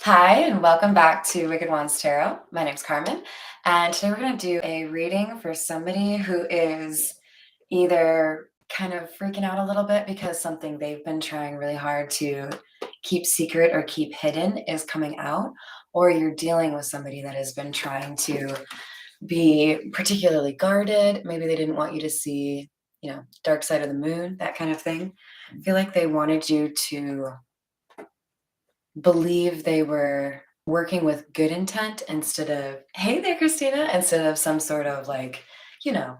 Hi, and welcome back to Wicked Wands Tarot. My name's Carmen, and today we're going to do a reading for somebody who is either kind of freaking out a little bit because something they've been trying really hard to keep secret or keep hidden is coming out, or you're dealing with somebody that has been trying to be particularly guarded. Maybe they didn't want you to see, dark side of the moon, that kind of thing. I feel like they wanted you to believe they were working with good intent instead of, hey there, Christina, instead of some sort of like, you know,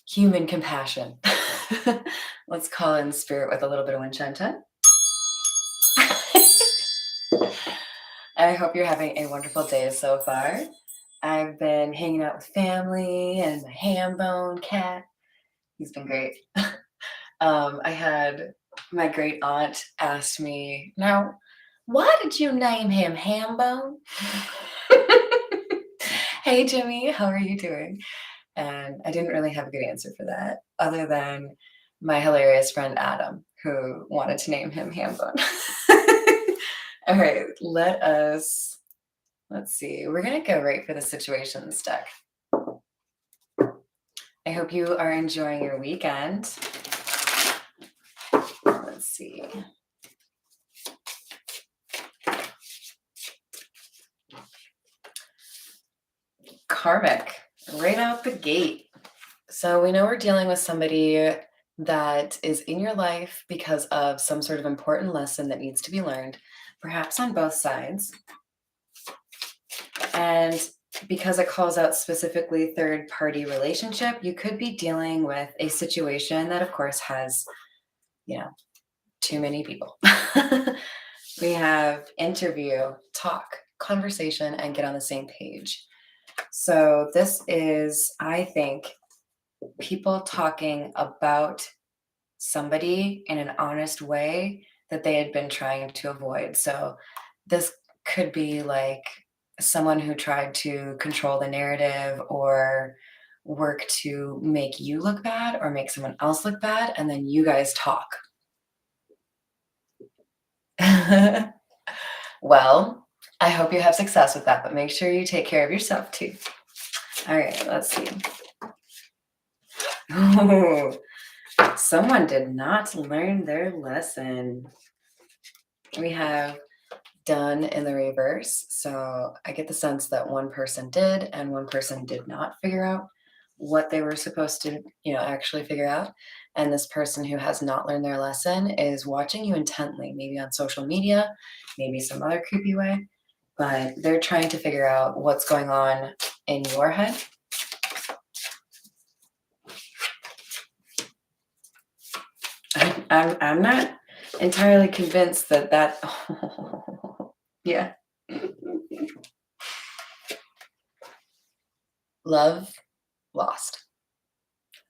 human compassion. Let's call in spirit with a little bit of Winchenta. I hope you're having a wonderful day so far. I've been hanging out with family and my ham bone cat. He's been great. I had my great aunt asked me, now, why did you name him Hambone? Hey, Jimmy, how are you doing? And I didn't really have a good answer for that, other than my hilarious friend Adam, who wanted to name him Hambone. All right, let's see. We're going to go right for the situations deck. I hope you are enjoying your weekend. Let's see. Karmic, right out the gate. So we know we're dealing with somebody that is in your life because of some sort of important lesson that needs to be learned, perhaps on both sides. And because it calls out specifically third party relationship, you could be dealing with a situation that, of course, has, too many people. We have interview, talk, conversation, and get on the same page. So this is, I think, people talking about somebody in an honest way that they had been trying to avoid. So this could be like someone who tried to control the narrative or work to make you look bad or make someone else look bad, and then you guys talk. Well, I hope you have success with that, but make sure you take care of yourself too. All right, let's see. Ooh, someone did not learn their lesson. We have done in the reverse. So I get the sense that one person did and one person did not figure out what they were supposed to, actually figure out. And this person who has not learned their lesson is watching you intently, maybe on social media, maybe some other creepy way, but they're trying to figure out what's going on in your head. I'm not entirely convinced that yeah. Love lost.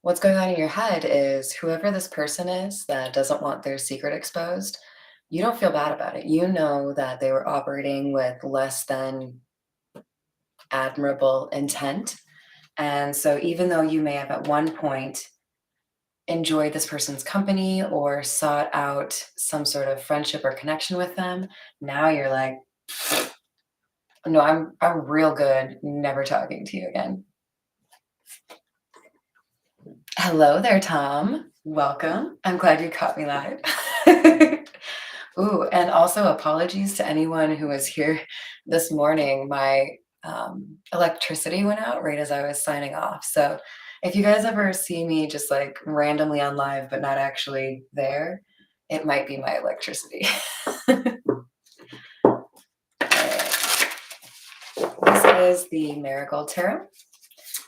What's going on in your head is whoever this person is that doesn't want their secret exposed, you don't feel bad about it. You know that they were operating with less than admirable intent. And so even though you may have at one point enjoyed this person's company or sought out some sort of friendship or connection with them, now you're like, no, I'm real good never talking to you again. Hello there, Tom. Welcome. I'm glad you caught me live. Ooh, and also apologies to anyone who was here this morning. My electricity went out right as I was signing off. So if you guys ever see me just like randomly on live but not actually there, it might be my electricity. This is the Marigold Tarot.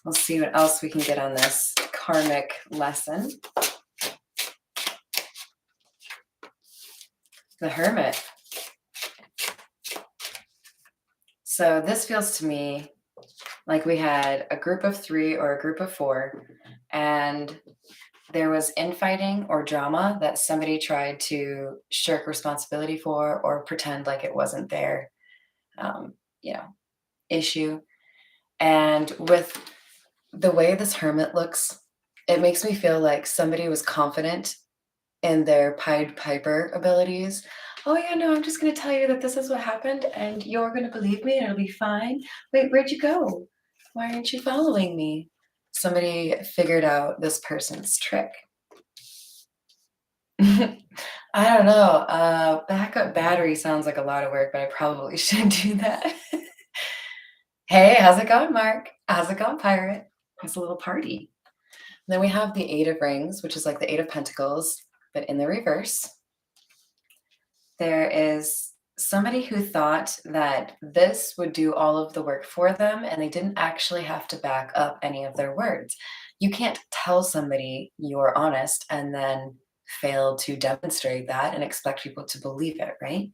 We'll see what else we can get on this karmic lesson. The Hermit. So this feels to me like we had a group of 3 or a group of 4, and there was infighting or drama that somebody tried to shirk responsibility for or pretend like it wasn't their, issue. And with the way this hermit looks, it makes me feel like somebody was confident in their Pied Piper abilities. Oh, yeah, no, I'm just gonna tell you that this is what happened and you're gonna believe me and it'll be fine. Wait, where'd you go? Why aren't you following me? Somebody figured out this person's trick. I don't know. Backup battery sounds like a lot of work, but I probably shouldn't do that. Hey, how's it going, Mark? How's it going, Pirate? It's a little party. Then we have the Eight of Rings, which is like the Eight of Pentacles, but in the reverse. There is somebody who thought that this would do all of the work for them and they didn't actually have to back up any of their words. You can't tell somebody you're honest and then fail to demonstrate that and expect people to believe it, right?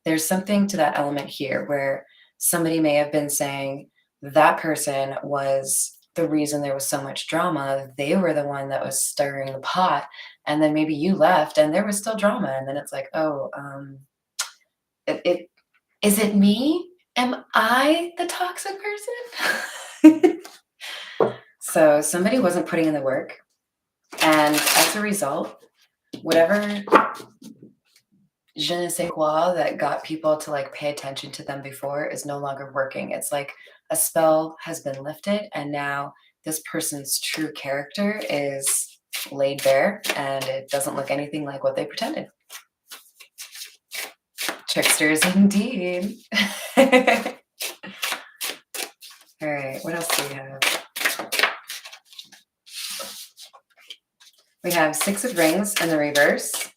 There's something to that element here where somebody may have been saying that person was the reason there was so much drama. They were the one that was stirring the pot. And then maybe you left and there was still drama. And then it's like, oh, it is it me? Am I the toxic person? So somebody wasn't putting in the work. And as a result, whatever je ne sais quoi that got people to like pay attention to them before is no longer working. It's like a spell has been lifted, and now this person's true character is laid bare, and it doesn't look anything like what they pretended. Tricksters indeed. All right, what else do we have? We have Six of Rings in the reverse.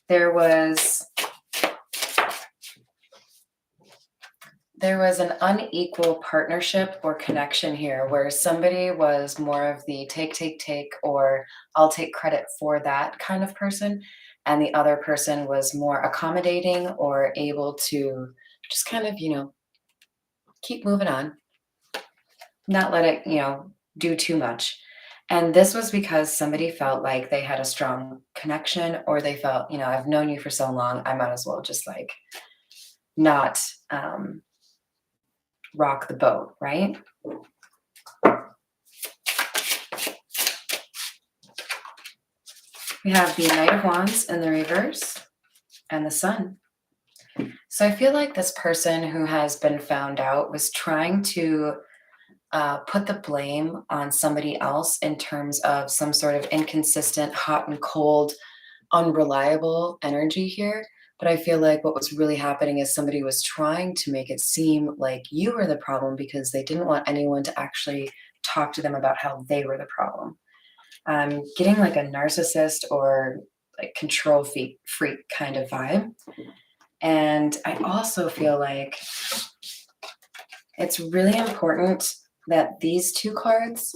There was an unequal partnership or connection here where somebody was more of the take, or I'll take credit for that kind of person. And the other person was more accommodating or able to just kind of, keep moving on, not let it, do too much. And this was because somebody felt like they had a strong connection, or they felt, I've known you for so long, I might as well just like not rock the boat, right? We have the Knight of Wands in the reverse and the Sun. So I feel like this person who has been found out was trying to put the blame on somebody else in terms of some sort of inconsistent, hot and cold, unreliable energy here. But I feel like what was really happening is somebody was trying to make it seem like you were the problem because they didn't want anyone to actually talk to them about how they were the problem. I'm getting like a narcissist or like control freak kind of vibe. And I also feel like it's really important that these two cards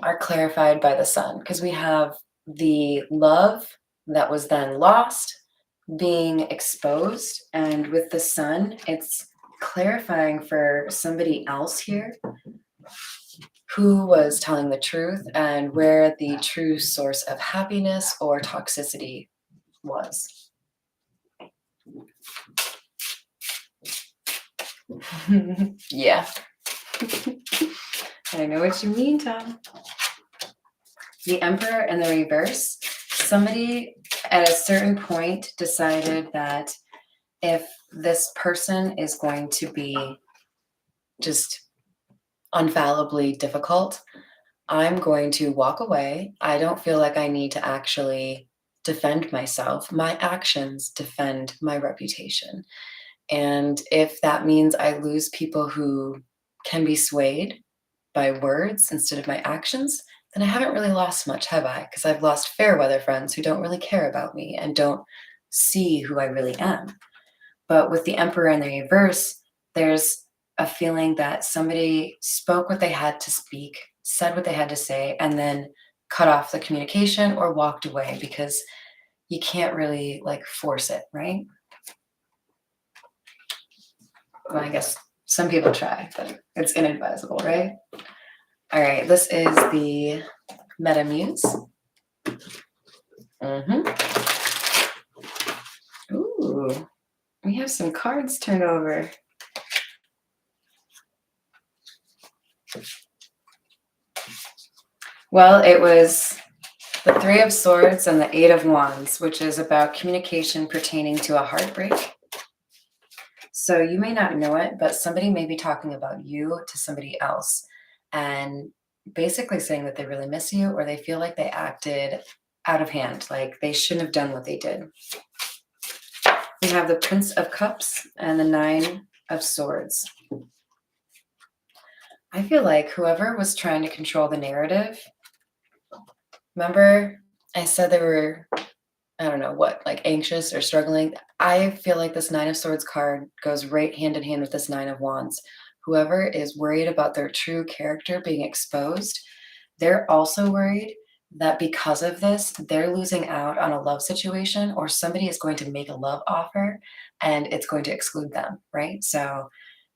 are clarified by the Sun, because we have the love that was then lost being exposed, and with the Sun, it's clarifying for somebody else here who was telling the truth and where the true source of happiness or toxicity was. Yeah. I know what you mean, Tom. The Emperor in the reverse. Somebody at a certain point decided that if this person is going to be just unfallibly difficult, I'm going to walk away. I don't feel like I need to actually defend myself. My actions defend my reputation. And if that means I lose people who can be swayed by words instead of my actions, then I haven't really lost much, have I? Because I've lost fair weather friends who don't really care about me and don't see who I really am. But with the Emperor in the reverse, there's a feeling that somebody spoke what they had to speak, said what they had to say, and then cut off the communication or walked away, because you can't really like force it, right? Well, I guess some people try, but it's inadvisable, right? All right, this is the Meta Muse. Ooh, we have some cards turned over. Well, it was The Three of Swords and the Eight of Wands, which is about communication pertaining to a heartbreak. So you may not know it, but somebody may be talking about you to somebody else and basically saying that they really miss you or they feel like they acted out of hand, like they shouldn't have done what they did. We have the Prince of Cups and the Nine of Swords. I feel like whoever was trying to control the narrative, remember I said they were, I don't know what, like anxious or struggling. I feel like this Nine of Swords card goes right hand in hand with this Nine of Wands. Whoever is worried about their true character being exposed, they're also worried that because of this, they're losing out on a love situation or somebody is going to make a love offer and it's going to exclude them, right? So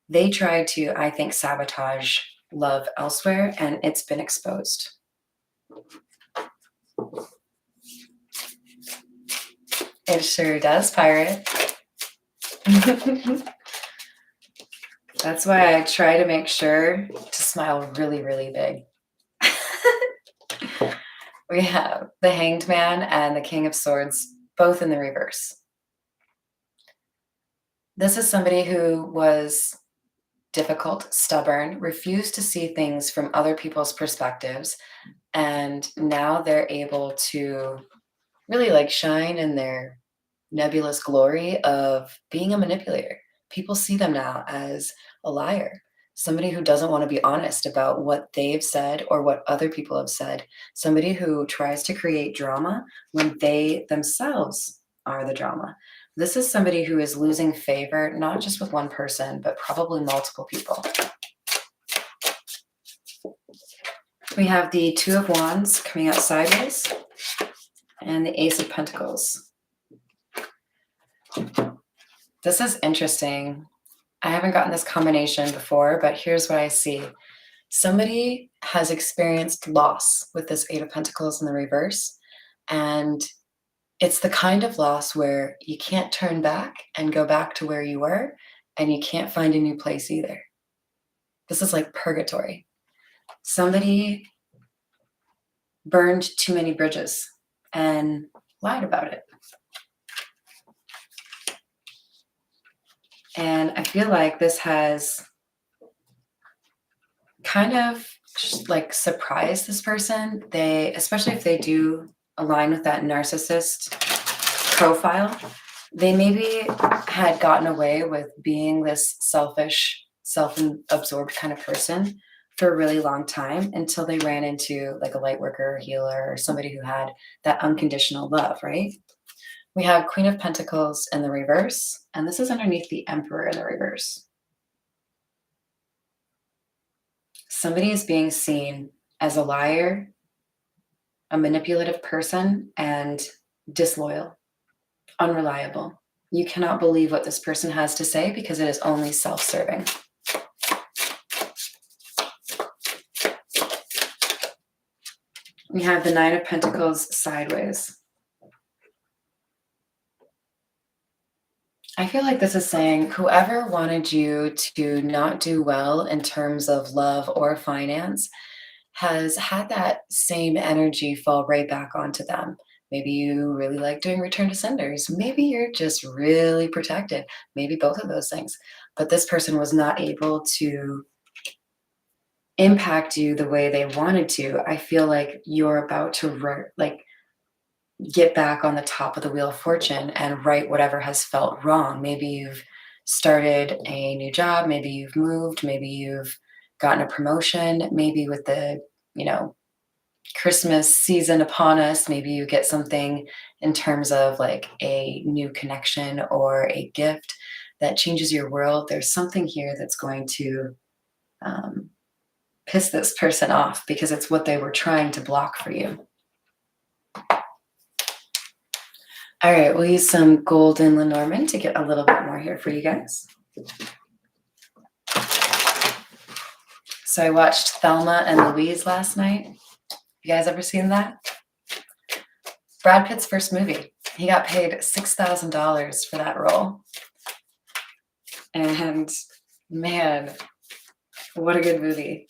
they tried to, I think, sabotage love elsewhere and it's been exposed. It sure does, Pirate. That's why I try to make sure to smile really, really big. We have the Hanged Man and the King of Swords, both in the reverse. This is somebody who was difficult, stubborn, refused to see things from other people's perspectives, and now they're able to really like shine in their nebulous glory of being a manipulator. People see them now as a liar, somebody who doesn't want to be honest about what they've said or what other people have said, somebody who tries to create drama when they themselves are the drama. This is somebody who is losing favor, not just with one person, but probably multiple people. We have the Two of Wands coming out sideways and the Ace of Pentacles. This is interesting. I haven't gotten this combination before, but here's what I see. Somebody has experienced loss with this Eight of Pentacles in the reverse, and it's the kind of loss where you can't turn back and go back to where you were, and you can't find a new place either. This is like purgatory. Somebody burned too many bridges and lied about it. And I feel like this has kind of like surprised this person. They, especially if they do align with that narcissist profile, they maybe had gotten away with being this selfish, self-absorbed kind of person for a really long time until they ran into like a light worker or healer or somebody who had that unconditional love, right? We have Queen of Pentacles in the reverse, and this is underneath the Emperor in the reverse. Somebody is being seen as a liar, a manipulative person, and disloyal, unreliable. You cannot believe what this person has to say because it is only self-serving. We have the Nine of Pentacles sideways. I feel like this is saying whoever wanted you to not do well in terms of love or finance has had that same energy fall right back onto them. Maybe you really like doing return to senders. Maybe you're just really protected. Maybe both of those things. But this person was not able to impact you the way they wanted to. I feel like you're about to get back on the top of the wheel of fortune and right whatever has felt wrong. Maybe you've started a new job, maybe you've moved, maybe you've gotten a promotion, maybe with the, Christmas season upon us, maybe you get something in terms of like a new connection or a gift that changes your world. There's something here that's going to piss this person off because it's what they were trying to block for you. All right, we'll use some golden Lenormand to get a little bit more here for you guys. So I watched Thelma and Louise last night. You guys ever seen that? Brad Pitt's first movie. He got paid $6,000 for that role. And man, what a good movie.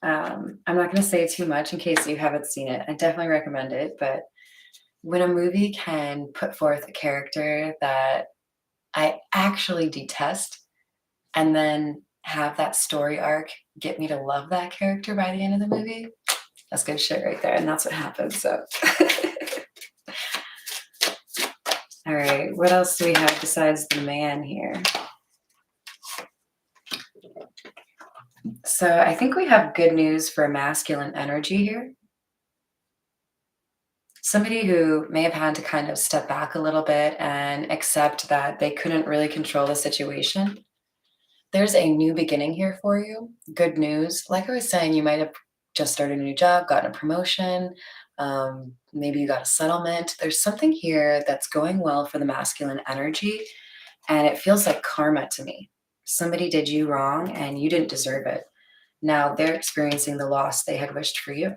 I'm not going to say too much in case you haven't seen it. I definitely recommend it. But when a movie can put forth a character that I actually detest and then have that story arc get me to love that character by the end of the movie, that's good shit right there. And that's what happens. So, all right, what else do we have besides the man here? So, I think we have good news for masculine energy here. Somebody who may have had to kind of step back a little bit and accept that they couldn't really control the situation. There's a new beginning here for you. Good news. Like I was saying, you might have just started a new job, gotten a promotion, maybe you got a settlement. There's something here that's going well for the masculine energy, and it feels like karma to me. Somebody did you wrong and you didn't deserve it. Now they're experiencing the loss they had wished for you.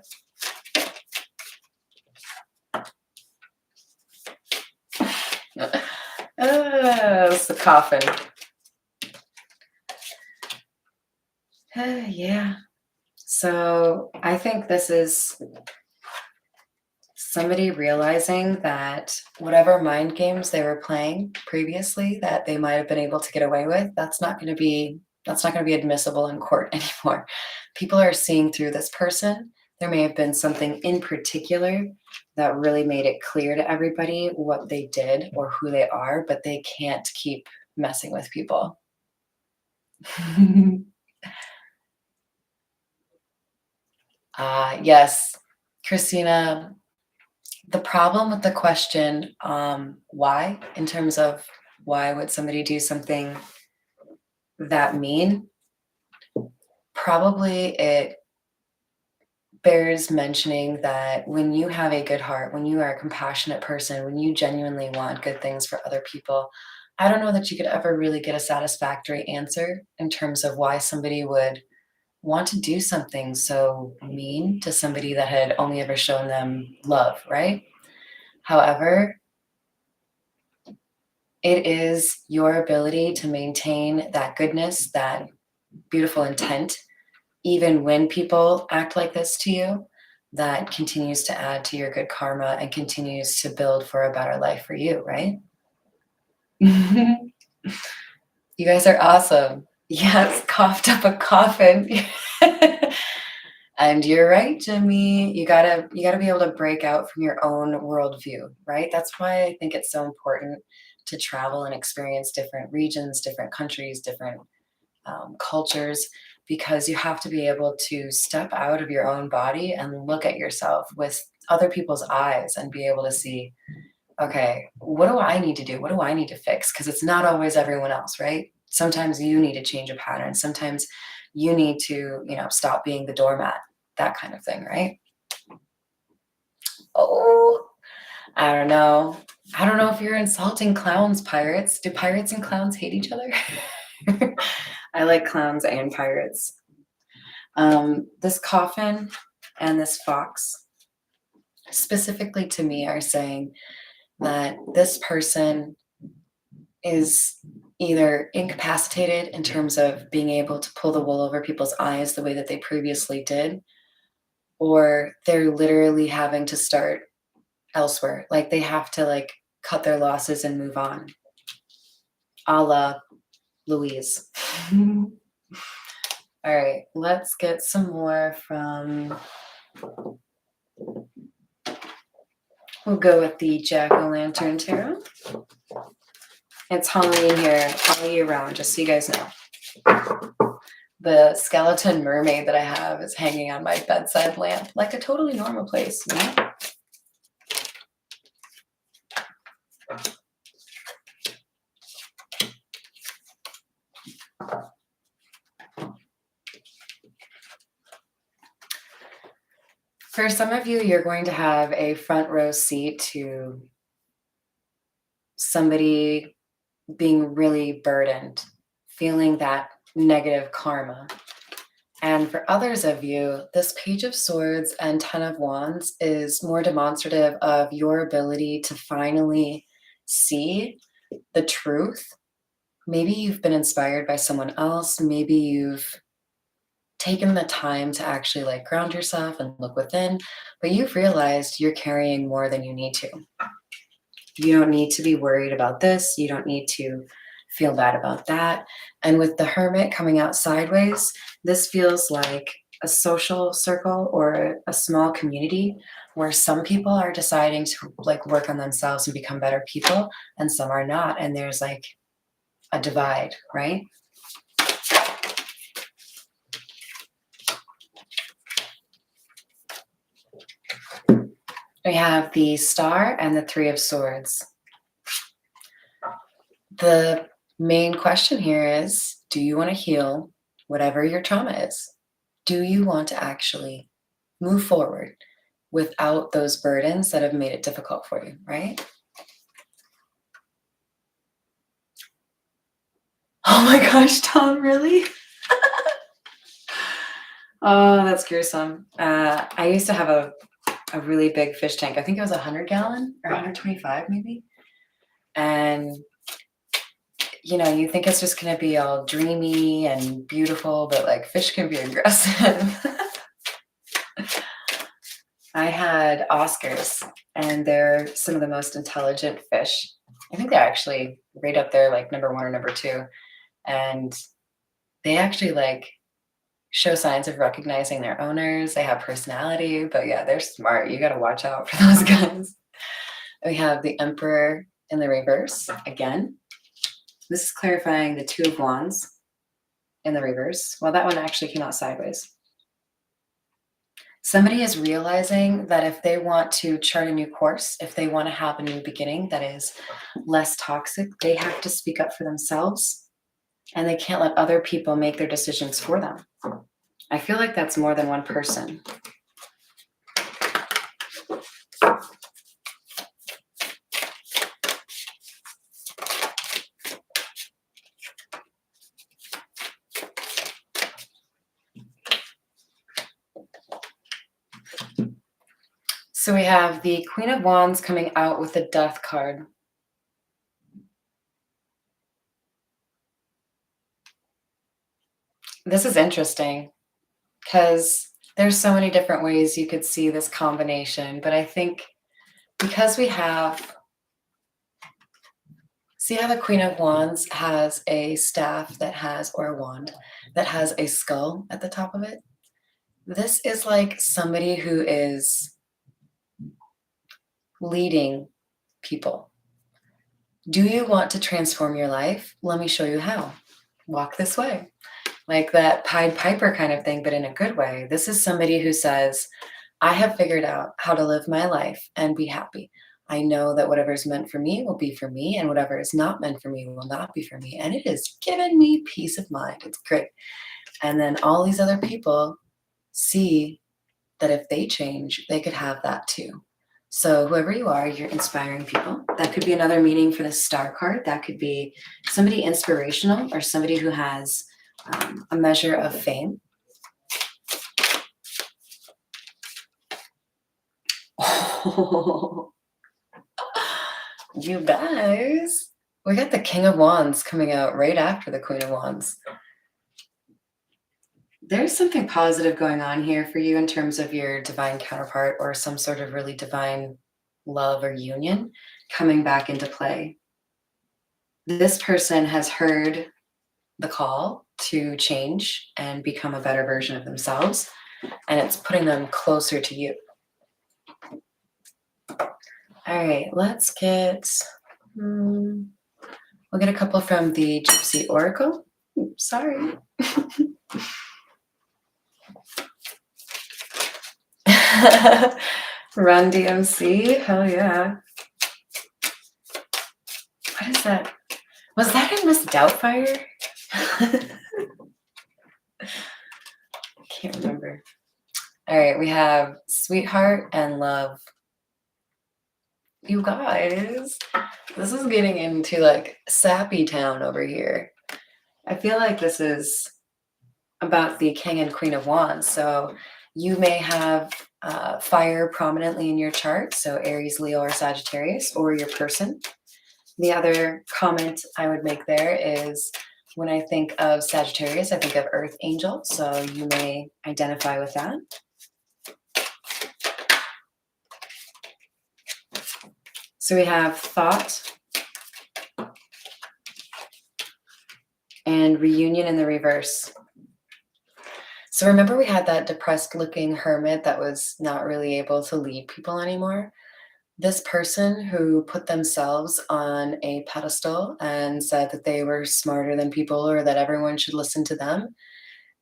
It's the coffin. Yeah. So I think this is somebody realizing that whatever mind games they were playing previously that they might have been able to get away with, that's not going to be admissible in court anymore. People are seeing through this person. There may have been something in particular that really made it clear to everybody what they did or who they are, but they can't keep messing with people. Yes, Christina, the problem with the question, why, in terms of why would somebody do something that mean, probably it bears mentioning that when you have a good heart, when you are a compassionate person, when you genuinely want good things for other people, I don't know that you could ever really get a satisfactory answer in terms of why somebody would want to do something so mean to somebody that had only ever shown them love, right? However, it is your ability to maintain that goodness, that beautiful intent, even when people act like this to you, that continues to add to your good karma and continues to build for a better life for you, right? You guys are awesome. Yes, coughed up a coffin. And you're right, Jimmy. You gotta be able to break out from your own worldview, right? That's why I think it's so important to travel and experience different regions, different countries, different cultures, because you have to be able to step out of your own body and look at yourself with other people's eyes and be able to see, okay, what do I need to do? What do I need to fix? Because it's not always everyone else, right? Sometimes you need to change a pattern. Sometimes you need to, stop being the doormat, that kind of thing, right? Oh, I don't know. I don't know if you're insulting clowns, pirates. Do pirates and clowns hate each other? I like clowns and pirates. This coffin and this fox, specifically to me, are saying that this person is either incapacitated in terms of being able to pull the wool over people's eyes the way that they previously did, or they're literally having to start elsewhere. Like they have to cut their losses and move on, a la Louise. All right, let's get some more from. We'll go with the Jack-o'-lantern tarot. It's Halloween here all year round, just so you guys know. The skeleton mermaid that I have is hanging on my bedside lamp, like a totally normal place, you know? For some of you, you're going to have a front row seat to somebody being really burdened, feeling that negative karma. And for others of you, this Page of Swords and Ten of Wands is more demonstrative of your ability to finally see the truth. Maybe you've been inspired by someone else. Maybe you've taken the time to actually like ground yourself and look within, but you've realized you're carrying more than you need to. You don't need to be worried about this. You don't need to feel bad about that. And with the hermit coming out sideways, this feels like a social circle or a small community where some people are deciding to like work on themselves and become better people and some are not. And there's like a divide, right? We have the Star and the Three of Swords. The main question here is, do you want to heal whatever your trauma is? Do you want to actually move forward without those burdens that have made it difficult for you, right? Oh my gosh, Tom, really? Oh, that's gruesome. I used to have a really big fish tank. I think it was 100-gallon or 125 maybe. And you know, you think it's just going to be all dreamy and beautiful, but like fish can be aggressive. I had Oscars, and they're some of the most intelligent fish. I think they're actually right up there, like number one or number two. And they actually like show signs of recognizing their owners. They have personality, but yeah, they're smart. You got to watch out for those guys. We have the Emperor in the reverse again. This is clarifying the Two of Wands in the reverse. Well, that one actually came out sideways. Somebody is realizing that if they want to chart a new course, if they want to have a new beginning that is less toxic, they have to speak up for themselves and they can't let other people make their decisions for them. I feel like that's more than one person. So we have the Queen of Wands coming out with the Death card. This is interesting because there's so many different ways you could see this combination, but I think because we have, see how the Queen of Wands has a staff that has, or a wand, that has a skull at the top of it? This is like somebody who is leading people. Do you want to transform your life? Let me show you how. Walk this way. Like that Pied Piper kind of thing, but in a good way. This is somebody who says, I have figured out how to live my life and be happy. I know that whatever is meant for me will be for me, and whatever is not meant for me will not be for me. And it has given me peace of mind. It's great. And then all these other people see that if they change, they could have that too. So whoever you are, you're inspiring people. That could be another meaning for the Star card. That could be somebody inspirational or somebody who has a measure of fame. Oh, you guys, we got the King of Wands coming out right after the Queen of Wands. There's something positive going on here for you in terms of your divine counterpart or some sort of really divine love or union coming back into play. This person has heard the call to change and become a better version of themselves, and it's putting them closer to you. All right, let's get, we'll get a couple from the Gypsy Oracle. Oops, sorry. Run DMC, hell yeah. What is that? Was that in Miss Doubtfire? Can't remember. All right, we have Sweetheart and Love. You guys, this is getting into like sappy town over here. I feel like this is about the King and Queen of Wands. So you may have fire prominently in your chart. So Aries, Leo, or Sagittarius, or your person. The other comment I would make there is When I think of Sagittarius, I think of Earth Angel, so you may identify with that. So we have thought and reunion in the reverse. So remember we had that depressed looking hermit that was not really able to lead people anymore? This person who put themselves on a pedestal and said that they were smarter than people or that everyone should listen to them,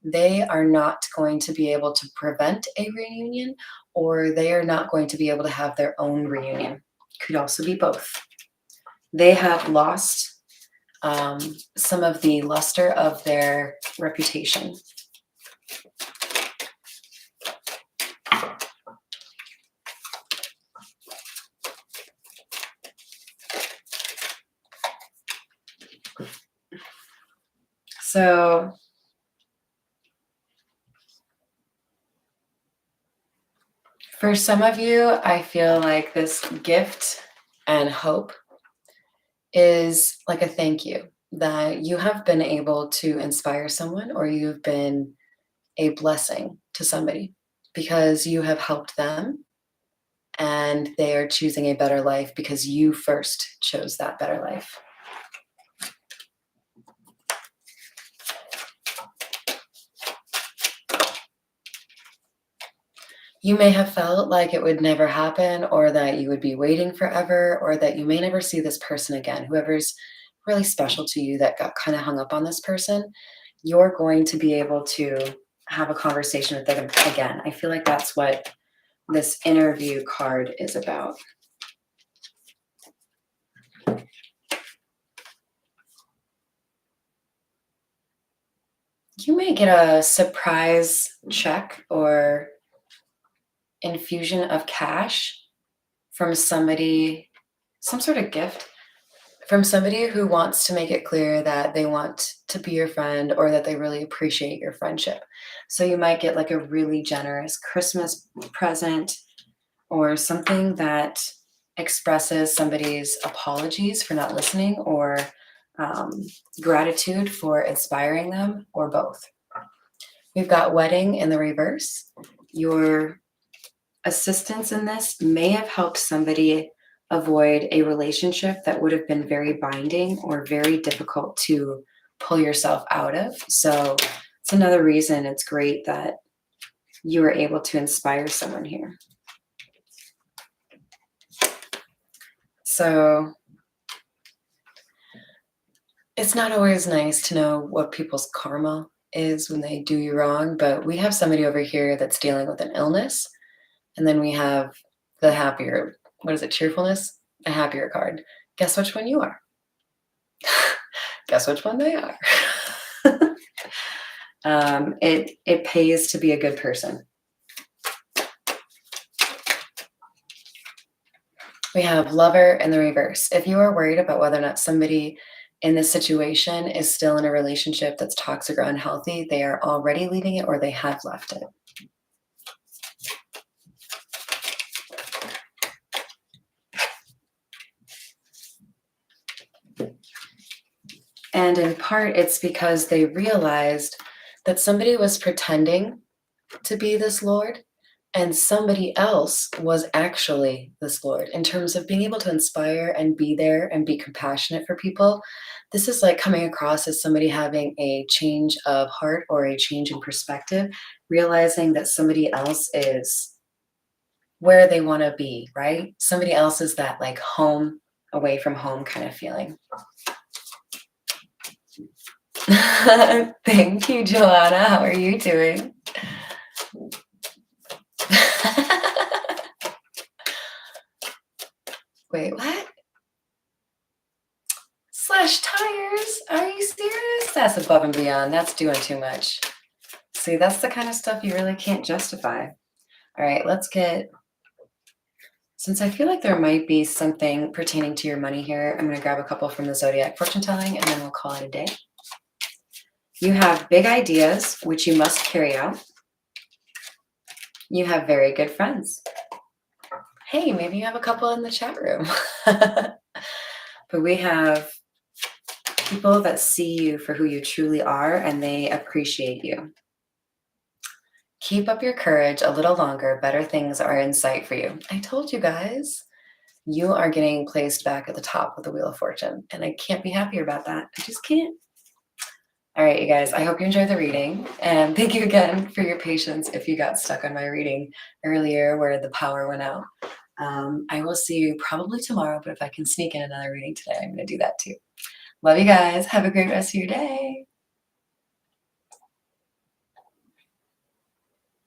they are not going to be able to prevent a reunion, or they are not going to be able to have their own reunion. Could also be both. They have lost some of the luster of their reputation. So for some of you, I feel like this gift and hope is like a thank you that you have been able to inspire someone or you've been a blessing to somebody because you have helped them and they are choosing a better life because you first chose that better life. You may have felt like it would never happen, or that you would be waiting forever, or that you may never see this person again. Whoever's really special to you that got kind of hung up on this person, you're going to be able to have a conversation with them again. I feel like that's what this interview card is about. You may get a surprise check or infusion of cash from somebody, some sort of gift from somebody who wants to make it clear that they want to be your friend or that they really appreciate your friendship. So you might get like a really generous Christmas present or something that expresses somebody's apologies for not listening or um, gratitude for inspiring them, or both. We've got wedding in the reverse. Your assistance in this may have helped somebody avoid a relationship that would have been very binding or very difficult to pull yourself out of. So it's another reason it's great that you were able to inspire someone here. So it's not always nice to know what people's karma is when they do you wrong, but we have somebody over here that's dealing with an illness. And then we have the happier, what is it, cheerfulness? A happier card. Guess which one you are? Guess which one they are? It pays to be a good person. We have lover in the reverse. If you are worried about whether or not somebody in this situation is still in a relationship that's toxic or unhealthy, they are already leaving it or they have left it. And in part, it's because they realized that somebody was pretending to be this Lord and somebody else was actually this Lord. In terms of being able to inspire and be there and be compassionate for people, this is like coming across as somebody having a change of heart or a change in perspective, realizing that somebody else is where they want to be, right? Somebody else is that like home, away from home kind of feeling. Thank you, Joanna. How are you doing? Wait, what? Slash tires? Are you serious? That's above and beyond. That's doing too much. See, that's the kind of stuff you really can't justify. All right, let's get, since I feel like there might be something pertaining to your money here, I'm going to grab a couple from the Zodiac fortune telling and then we'll call it a day. You have big ideas, which you must carry out. You have very good friends. Hey, maybe you have a couple in the chat room. But we have people that see you for who you truly are and they appreciate you. Keep up your courage a little longer. Better things are in sight for you. I told you guys, you are getting placed back at the top of the Wheel of Fortune, and I can't be happier about that. I just can't. All right, you guys, I hope you enjoyed the reading. And thank you again for your patience if you got stuck on my reading earlier where the power went out. I will see you probably tomorrow, but if I can sneak in another reading today, I'm going to do that too. Love you guys. Have a great rest of your day.